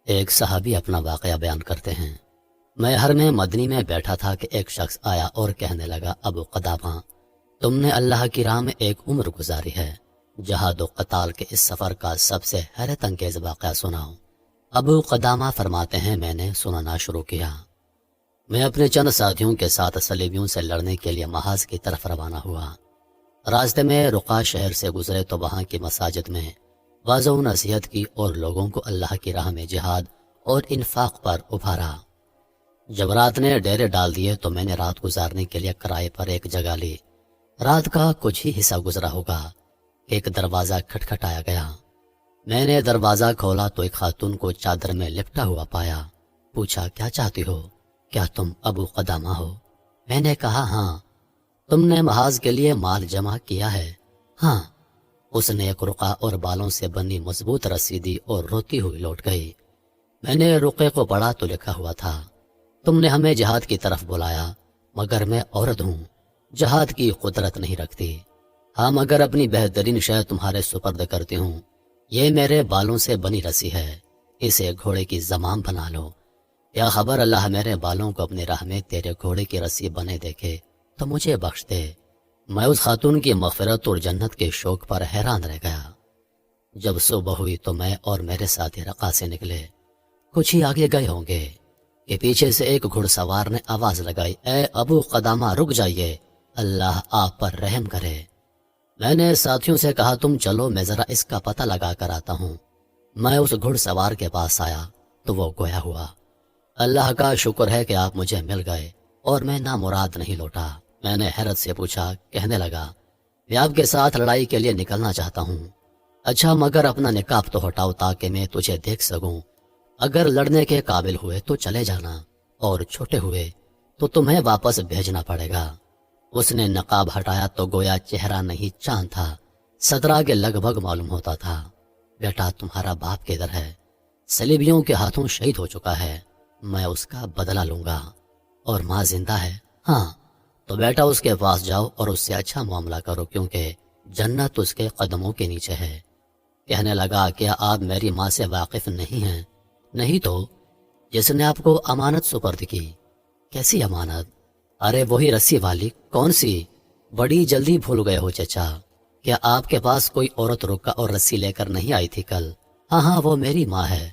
ایک صحابی اپنا واقعہ بیان کرتے ہیں۔ میں ہر میں مدنی میں بیٹھا تھا کہ ایک شخص آیا اور کہنے لگا، ابو قدامہ، تم نے اللہ کی راہ میں ایک عمر گزاری ہے، جہاد و قتال کے اس سفر کا سب سے حیرت انگیز واقعہ سناؤ۔ ابو قدامہ فرماتے ہیں، میں نے سنانا شروع کیا۔ میں اپنے چند ساتھیوں کے ساتھ صلیبیوں سے لڑنے کے لیے محاذ کی طرف روانہ ہوا۔ راستے میں رقا شہر سے گزرے تو وہاں کی مساجد میں واضح و نصیحت کی اور لوگوں کو اللہ کی راہ میں جہاد اور انفاق پر ابھارا۔ جب رات نے ڈیرے ڈال دیے تو میں نے رات گزارنے کے لیے کرائے پر ایک جگہ لی۔ رات کا کچھ ہی حصہ گزرا ہوگا، ایک دروازہ کھٹکھٹایا گیا۔ میں نے دروازہ کھولا تو ایک خاتون کو چادر میں لپٹا ہوا پایا۔ پوچھا، کیا چاہتی ہو؟ کیا تم ابو قدامہ ہو؟ میں نے کہا، ہاں۔ تم نے محاذ کے لیے مال جمع کیا ہے؟ ہاں۔ اس نے ایک رقع اور بالوں سے بنی مضبوط رسی دی اور روتی ہوئی لوٹ گئی۔ میں نے رقعے کو پڑھا تو لکھا ہوا تھا، تم نے ہمیں جہاد کی طرف بلایا، مگر میں عورت ہوں، جہاد کی قدرت نہیں رکھتی۔ ہاں، مگر اپنی بہترین شے تمہارے سپرد کرتی ہوں۔ یہ میرے بالوں سے بنی رسی ہے، اسے گھوڑے کی زمام بنا لو۔ یا خبر اللہ میرے بالوں کو اپنی راہ میں تیرے گھوڑے کی رسی بنے دیکھے تو مجھے بخش دے۔ میں اس خاتون کی مغفرت اور جنت کے شوق پر حیران رہ گیا۔ جب صبح ہوئی تو میں اور میرے ساتھی رقا سے نکلے۔ کچھ ہی آگے گئے ہوں گے کہ پیچھے سے ایک گھڑ سوار نے آواز لگائی، اے ابو قدامہ، رک جائیے، اللہ آپ پر رحم کرے۔ میں نے ساتھیوں سے کہا، تم چلو، میں ذرا اس کا پتہ لگا کر آتا ہوں۔ میں اس گھڑ سوار کے پاس آیا تو وہ گویا ہوا۔ اللہ کا شکر ہے کہ آپ مجھے مل گئے اور میں نامراد نہیں لوٹا۔ میں نے حیرت سے پوچھا، کہنے لگا، میں آپ کے ساتھ لڑائی کے لیے نکلنا چاہتا ہوں۔ اچھا، مگر اپنا نقاب تو ہٹاؤ تاکہ میں تجھے دیکھ سکوں۔ اگر لڑنے کے قابل ہوئے تو چلے جانا، اور چھوٹے ہوئے تو تمہیں واپس بھیجنا پڑے گا۔ اس نے نقاب ہٹایا تو گویا چہرہ نہیں چاند تھا، صدرہ کے لگ بھگ معلوم ہوتا تھا۔ بیٹا، تمہارا باپ کدھر ہے؟ صلیبیوں کے ہاتھوں شہید ہو چکا ہے، میں اس کا بدلہ لوں گا۔ اور ماں زندہ ہے؟ ہاں۔ تو بیٹا اس کے پاس جاؤ اور اس سے اچھا معاملہ کرو، کیونکہ جنت اس کے قدموں کے نیچے ہے۔ کہنے لگا، کیا آپ میری ماں سے واقف نہیں ہیں؟ نہیں تو؟ جس نے آپ کو امانت سپرد کی۔ کیسی امانت؟ ارے وہی رسی والی۔ کون سی؟ بڑی جلدی بھول گئے ہو چچا۔ کیا آپ کے پاس کوئی عورت رکا اور رسی لے کر نہیں آئی تھی کل؟ ہاں ہاں، وہ میری ماں ہے۔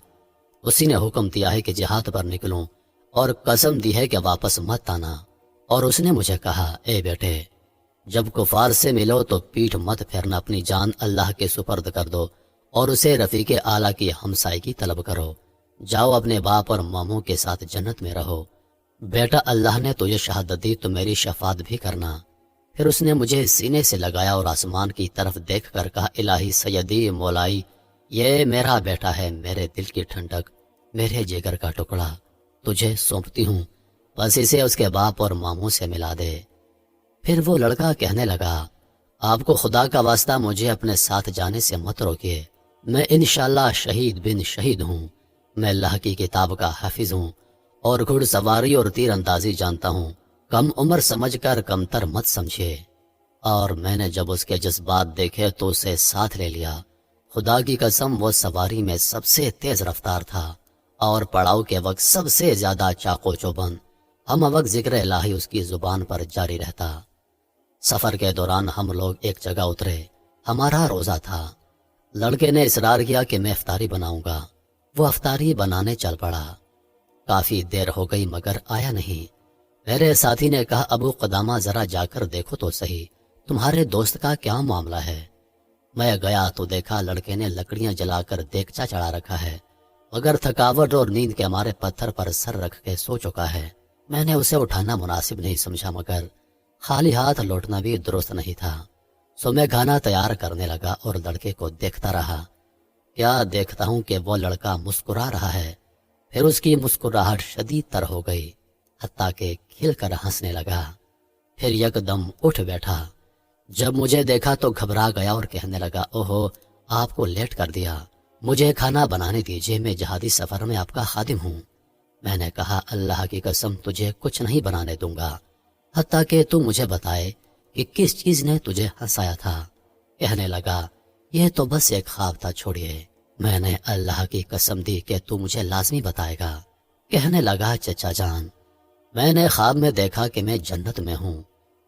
اسی نے حکم دیا ہے کہ جہاد پر نکلوں اور قسم دی ہے کہ واپس مت آنا۔ اور اس نے مجھے کہا، اے بیٹے، جب کفار سے ملو تو پیٹھ مت پھیرنا، اپنی جان اللہ کے سپرد کر دو اور اسے رفیق اعلیٰ کی ہمسائیگی طلب کرو۔ جاؤ، اپنے باپ اور ماموں کے ساتھ جنت میں رہو۔ بیٹا، اللہ نے تجھے شہادت دی تو میری شفاعت بھی کرنا۔ پھر اس نے مجھے سینے سے لگایا اور آسمان کی طرف دیکھ کر کہا، الہی سیدی مولائی، یہ میرا بیٹا ہے، میرے دل کی ٹھنڈک، میرے جگر کا ٹکڑا، تجھے سونپتی ہوں، بس اسے اس کے باپ اور ماموں سے ملا دے۔ پھر وہ لڑکا کہنے لگا، آپ کو خدا کا واسطہ مجھے اپنے ساتھ جانے سے مت روکیے، میں انشاءاللہ شہید بن شہید ہوں۔ میں اللہ کی کتاب کا حافظ ہوں اور گھڑ سواری اور تیر اندازی جانتا ہوں، کم عمر سمجھ کر کمتر مت سمجھے۔ اور میں نے جب اس کے جذبات دیکھے تو اسے ساتھ لے لیا۔ خدا کی قسم، وہ سواری میں سب سے تیز رفتار تھا اور پڑاؤ کے وقت سب سے زیادہ چاقو چوبند۔ ہم وقت ذکر الہی اس کی زبان پر جاری رہتا۔ سفر کے دوران ہم لوگ ایک جگہ اترے، ہمارا روزہ تھا۔ لڑکے نے اصرار کیا کہ میں افطاری بناؤں گا۔ وہ افطاری بنانے چل پڑا۔ کافی دیر ہو گئی مگر آیا نہیں۔ میرے ساتھی نے کہا، ابو قدامہ، ذرا جا کر دیکھو تو صحیح، تمہارے دوست کا کیا معاملہ ہے؟ میں گیا تو دیکھا لڑکے نے لکڑیاں جلا کر دیگچا چڑھا رکھا ہے، مگر تھکاوٹ اور نیند کے ہمارے پتھر پر سر رکھ کے سو چکا ہے۔ میں نے اسے اٹھانا مناسب نہیں سمجھا، مگر خالی ہاتھ لوٹنا بھی درست نہیں تھا، سو میں کھانا تیار کرنے لگا اور لڑکے کو دیکھتا رہا۔ کیا دیکھتا ہوں کہ وہ لڑکا مسکرا رہا ہے، پھر اس کی مسکراہٹ شدید تر ہو گئی، حتیٰ کہ کھل کر ہنسنے لگا۔ پھر یکدم اٹھ بیٹھا۔ جب مجھے دیکھا تو گھبرا گیا اور کہنے لگا، اوہو، آپ کو لیٹ کر دیا، مجھے کھانا بنانے دیجیے، میں جہادی سفر میں آپ کا خادم ہوں۔ میں نے کہا، اللہ کی قسم، تجھے کچھ نہیں بنانے دوں گا حتیٰ کہ تو مجھے بتائے کہ کس چیز نے تجھے ہنسایا تھا۔ کہنے لگا، یہ تو بس ایک خواب تھا، چھوڑیے، میں نے اللہ کی قسم دی کہ تو مجھے لازمی بتائے گا۔ کہنے لگا چچا جان، میں نے خواب میں دیکھا کہ میں جنت میں ہوں،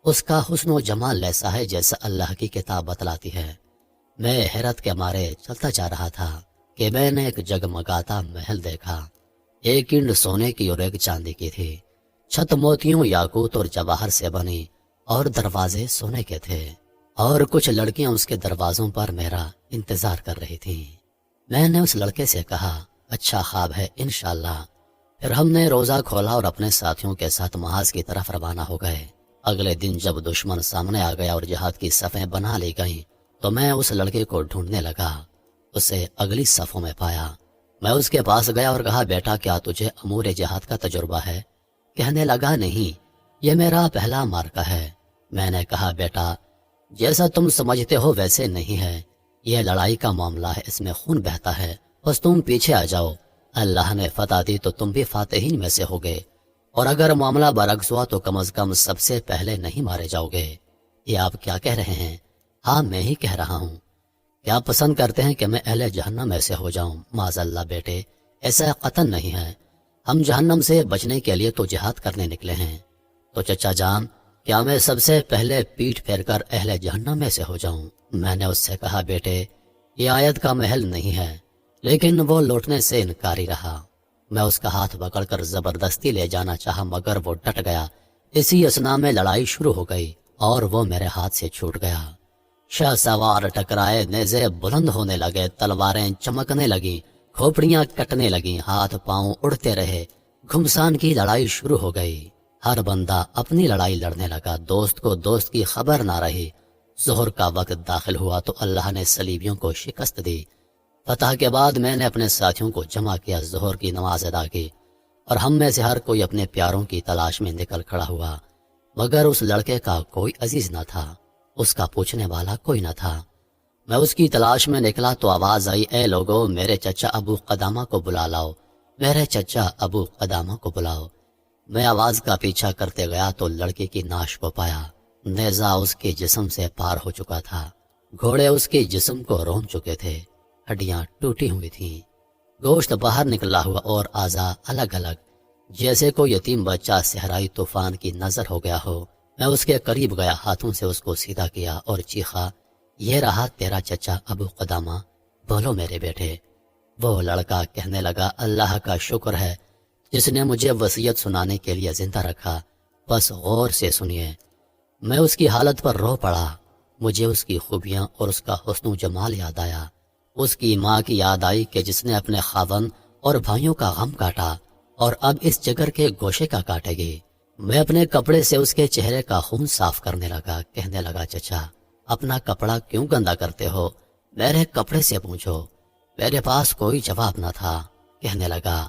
اس کا حسن و جمال ایسا ہے جیسا اللہ کی کتاب بتلاتی ہے۔ میں حیرت کے مارے چلتا جا رہا تھا کہ میں نے ایک جگمگاتا محل دیکھا۔ ایک اینٹ سونے کی اور ایک چاندی کی تھی، چھت موتیوں یاقوت اور جواہر سے بنی اور دروازے سونے کے تھے، اور کچھ لڑکیاں اس کے دروازوں پر میرا انتظار کر رہی تھیں۔ میں نے اس لڑکے سے کہا اچھا خواب ہے انشاءاللہ۔ پھر ہم نے روزہ کھولا اور اپنے ساتھیوں کے ساتھ محاذ کی طرف روانہ ہو گئے۔ اگلے دن جب دشمن سامنے آ گیا اور جہاد کی صفیں بنا لی گئیں تو میں اس لڑکے کو ڈھونڈنے لگا۔ اسے اگلی صفوں میں پایا۔ میں اس کے پاس گیا اور کہا بیٹا کیا تجھے امور جہاد کا تجربہ ہے؟ کہنے لگا نہیں، یہ میرا پہلا معرکہ ہے۔ میں نے کہا بیٹا جیسا تم سمجھتے ہو ویسے نہیں ہے، یہ لڑائی کا معاملہ ہے، اس میں خون بہتا ہے، بس تم پیچھے آ جاؤ، اللہ نے فتح دی تو تم بھی فاتحین میں سے ہوگے، اور اگر معاملہ برعکس ہوا تو کم از کم سب سے پہلے نہیں مارے جاؤ گے۔ یہ آپ کیا کہہ رہے ہیں؟ ہاں میں ہی کہہ رہا ہوں۔ کیا پسند کرتے ہیں کہ میں اہل جہنم میں سے ہو جاؤں؟ معاذ اللہ بیٹے، ایسا قطعاً نہیں ہے، ہم جہنم سے بچنے کے لیے تو جہاد کرنے نکلے ہیں۔ تو چچا جان کیا میں سب سے پہلے پیٹھ پھیر کر اہل جہنم میں سے ہو جاؤں؟ میں نے اس سے کہا بیٹے یہ آیت کا محل نہیں ہے، لیکن وہ لوٹنے سے انکاری رہا۔ میں اس کا ہاتھ پکڑ کر زبردستی لے جانا چاہا مگر وہ ڈٹ گیا۔ اسی اثنا میں لڑائی شروع ہو گئی اور وہ میرے ہاتھ سے چھوٹ گیا۔ شاہ سوار ٹکرائے، نیزے بلند ہونے لگے، تلواریں چمکنے لگیں، کھوپڑیاں کٹنے لگیں، ہاتھ پاؤں اڑتے رہے، گھمسان کی لڑائی شروع ہو گئی۔ ہر بندہ اپنی لڑائی لڑنے لگا، دوست کو دوست کی خبر نہ رہی۔ ظہر کا وقت داخل ہوا تو اللہ نے صلیبیوں کو شکست دی۔ فتح کے بعد میں نے اپنے ساتھیوں کو جمع کیا، ظہر کی نماز ادا کی، اور ہم میں سے ہر کوئی اپنے پیاروں کی تلاش میں نکل کھڑا ہوا، مگر اس لڑکے کا کوئی عزیز نہ تھا، اس کا پوچھنے والا کوئی نہ تھا۔ میں اس کی تلاش میں نکلا تو آواز آئی اے لوگو میرے چچا ابو قدامہ کو بلا لاؤ، میرے چچا ابو قدامہ کو بلاؤ۔ میں آواز کا پیچھا کرتے گیا تو لڑکے کی ناش کو پایا۔ نیزہ اس کے جسم سے پار ہو چکا تھا، گھوڑے اس کے جسم کو رون چکے تھے، ہڈیاں ٹوٹی ہوئی تھیں، گوشت باہر نکلا ہوا اور اعضاء الگ الگ، جیسے کوئی یتیم بچہ صحرائی طوفان کی نظر ہو گیا ہو۔ میں اس کے قریب گیا، ہاتھوں سے اس کو سیدھا کیا اور چیخا یہ رہا تیرا چچا ابو قدامہ، بولو میرے بیٹے۔ وہ لڑکا کہنے لگا اللہ کا شکر ہے جس نے مجھے وصیت سنانے کے لیے زندہ رکھا، بس غور سے سنیے۔ میں اس کی حالت پر رو پڑا، مجھے اس کی خوبیاں اور اس کا حسن و جمال یاد آیا، اس کی ماں کی یاد آئی کہ جس نے اپنے خاوند اور بھائیوں کا غم کاٹا اور اب اس جگر کے گوشے کا کاٹے گی۔ میں اپنے کپڑے سے اس کے چہرے کا خون صاف کرنے لگا، کہنے لگا چچا اپنا کپڑا کیوں گندا کرتے ہو؟ میرے کپڑے سے پوچھو۔ میرے پاس کوئی جواب نہ تھا۔ کہنے لگا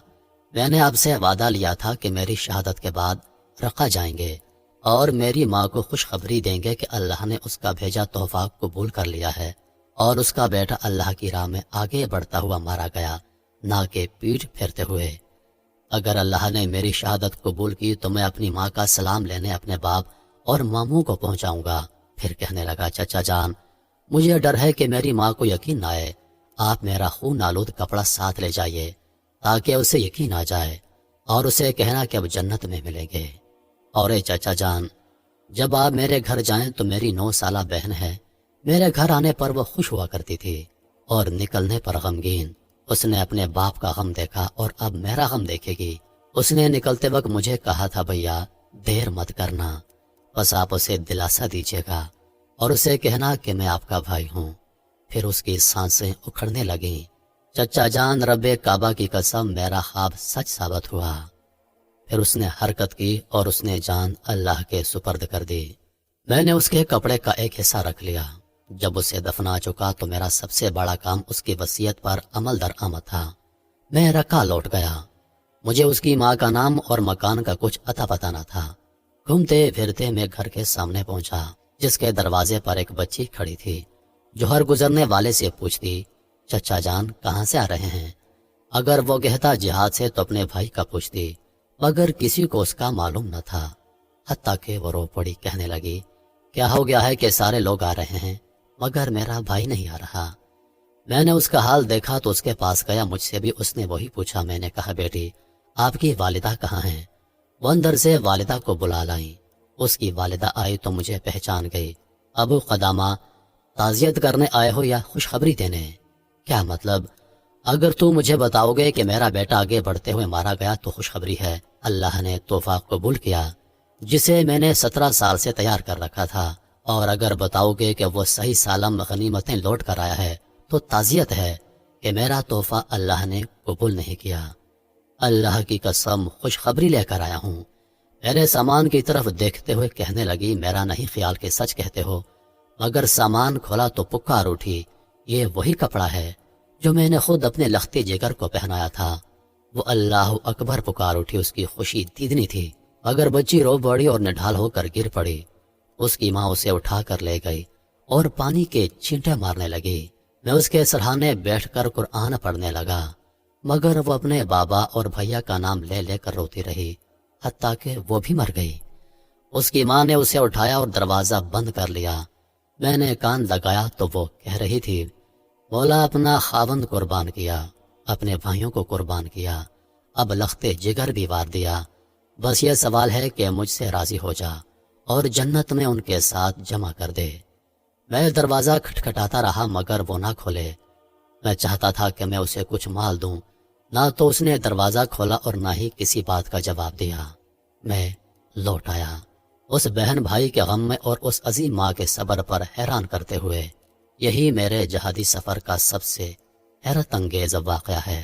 میں نے آپ سے وعدہ لیا تھا کہ میری شہادت کے بعد رقہ جائیں گے اور میری ماں کو خوشخبری دیں گے کہ اللہ نے اس کا بھیجا تحفہ قبول کر لیا ہے اور اس کا بیٹا اللہ کی راہ میں آگے بڑھتا ہوا مارا گیا، نہ کہ پیٹھ پھیرتے ہوئے۔ اگر اللہ نے میری شہادت قبول کی تو میں اپنی ماں کا سلام لینے اپنے باپ اور ماموں کو پہنچاؤں گا۔ پھر کہنے لگا چچا جان مجھے ڈر ہے کہ میری ماں کو یقین نہ آئے، آپ میرا خون آلود کپڑا ساتھ لے جائیے تاکہ اسے یقین آ جائے اور اسے کہنا کہ اب جنت میں ملیں گے۔ اور اے چچا جان جب آپ میرے گھر جائیں تو میری 9 سالہ بہن ہے، میرے گھر آنے پر وہ خوش ہوا کرتی تھی اور نکلنے پر غمگین۔ اس نے اپنے باپ کا غم دیکھا اور اب میرا غم دیکھے گی۔ اس نے نکلتے وقت مجھے کہا تھا بھیا دیر مت کرنا، بس آپ اسے دلاسا دیجیے گا اور اسے کہنا کہ میں آپ کا بھائی ہوں۔ پھر اس کی سانسیں اکھڑنے لگیں۔ چچا جان رب کعبہ کی قسم میرا خواب سچ ثابت ہوا۔ پھر اس نے حرکت کی اور اس نے جان اللہ کے سپرد کر دی۔ میں نے اس کے کپڑے کا ایک حصہ رکھ لیا۔ جب اسے دفنا چکا تو میرا سب سے بڑا کام اس کی وصیت پر عمل درآمد تھا۔ میں رکا لوٹ گیا۔ مجھے اس کی ماں کا نام اور مکان کا کچھ اتا پتہ نہ تھا۔ گھومتے پھرتے میں گھر کے سامنے پہنچا جس کے دروازے پر ایک بچی کھڑی تھی جو ہر گزرنے والے سے پوچھتی چچا جان کہاں سے آ رہے ہیں؟ اگر وہ کہتا جہاد سے تو اپنے بھائی کا پوچھتی، مگر کسی کو اس کا معلوم نہ تھا، حتیٰ کہ وہ رو پڑی، کہنے لگی کیا ہو گیا ہے کہ سارے لوگ آ رہے ہیں مگر میرا بھائی نہیں آ رہا؟ میں نے اس کا حال دیکھا تو اس کے پاس گیا، مجھ سے بھی اس نے وہی پوچھا۔ میں نے کہا بیٹی آپ کی والدہ کہاں ہیں؟ وہ اندر سے والدہ کو بلا لائیں۔ اس کی والدہ آئی تو مجھے پہچان گئی۔ ابو قدامہ تعزیت کرنے آئے ہو یا خوشخبری دینے؟ کیا مطلب؟ اگر تو مجھے بتاؤ گے کہ میرا بیٹا آگے بڑھتے ہوئے مارا گیا تو خوشخبری ہے، اللہ نے تحفہ قبول کیا جسے میں نے 17 سال سے تیار کر رکھا تھا، اور اگر بتاؤ گے کہ وہ صحیح سالم غنیمتیں لوٹ کر آیا ہے تو تعزیت ہے کہ میرا تحفہ اللہ نے قبول نہیں کیا۔ اللہ کی قسم خوشخبری لے کر آیا ہوں۔ میرے سامان کی طرف دیکھتے ہوئے کہنے لگی، میرا نہیں خیال کہ سچ کہتے ہو، مگر سامان کھولا تو پکار اٹھی، یہ وہی کپڑا ہے جو میں نے خود اپنے لختی جگر کو پہنایا تھا۔ وہ اللہ اکبر پکار اٹھی، اس کی خوشی دیدنی تھی، مگر بچی رو پڑی اور نڈھال ہو کر گر پڑی۔ اس کی ماں اسے اٹھا کر لے گئی اور پانی کے چھینٹے مارنے لگی۔ میں اس کے سرہانے بیٹھ کر قرآن پڑھنے لگا، مگر وہ اپنے بابا اور بھیا کا نام لے لے کر روتی رہی، حتیٰ کہ وہ بھی مر گئی۔ اس کی ماں نے اسے اٹھایا اور دروازہ بند کر لیا۔ میں نے کان لگایا تو وہ کہہ رہی تھی، مولا اپنا خاوند قربان کیا، اپنے بھائیوں کو قربان کیا، اب لختے جگر بھی وار دیا، بس یہ سوال ہے کہ مجھ سے راضی ہو جا اور جنت میں ان کے ساتھ جمع کر دے۔ میں دروازہ کھٹکھٹاتا رہا مگر وہ نہ کھولے۔ میں چاہتا تھا کہ میں اسے کچھ مال دوں، نہ تو اس نے دروازہ کھولا اور نہ ہی کسی بات کا جواب دیا۔ میں لوٹ آیا، اس بہن بھائی کے غم میں اور اس عظیم ماں کے صبر پر حیران کرتے ہوئے۔ یہی میرے جہادی سفر کا سب سے حیرت انگیز واقعہ ہے۔